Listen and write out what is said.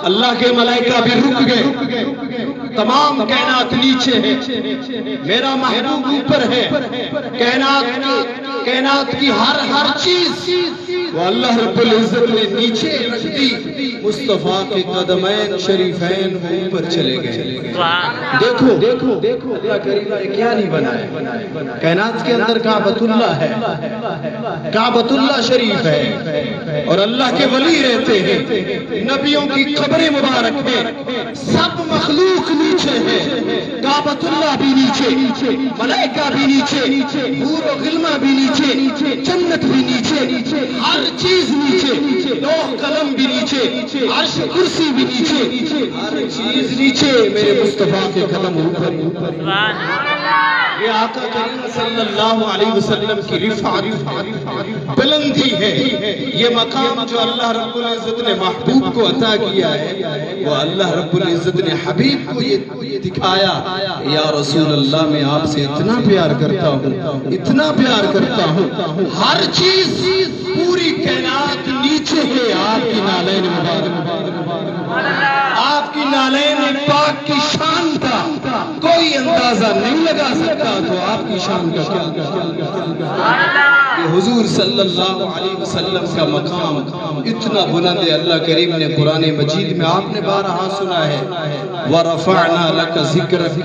اللہ کے ملائکہ بھی رک گئے، تمام کائنات نیچے ہے، میرا محبوب اوپر ہے، کائنات کی ہر چیز وہ اللہ رب العزت نے نیچے رکھ دی، مصطفیٰ کے قدمین شریفین وہ اوپر چلے گئے۔ دیکھو اللہ کریم نے کیا نہیں بنایا، کائنات کے اندر کعبۃ اللہ ہے، کعبۃ اللہ شریف ہے، اور اللہ کے ولی رہتے ہیں، نبیوں کی قبریں مبارک ہیں، سب مخلوق نیچے ہے، کعبۃ اللہ بھی نیچے، ملائکہ بھی نیچے، حور و غلمہ بھی نیچے، جنت بھی نیچے، ہر چیز نیچے، لوح قلم بھی نیچے، عرش کرسی بھی نیچے، ہر چیز نیچے، میرے مصطفیٰ کے قدم اوپر۔ یہ آقا کریم صلی اللہ علیہ وسلم کی رفعت بلندی ہے، یہ مقام جو اللہ رب العزت نے محبوب کو عطا کیا ہے، وہ اللہ رب العزت نے حبیب کو یہ دکھایا، یا رسول اللہ میں آپ سے اتنا پیار کرتا ہوں، اتنا پیار کرتا ہوں، ہر چیز پوری کائنات نیچے ہے آپ کی نالین مبارک، آپ کی نالین پاک کی شان کا کوئی اندازہ نہیں لگا سکتا، تو آپ کی شان کا کیا، کہ حضور صلی اللہ علیہ وسلم کا مقام اتنا بلند ہے۔ اللہ کریم نے قرآن مجید میں آپ نے بارہا سنا ہے، وَرَفَعْنَا لَكَ ذِكْرَكَ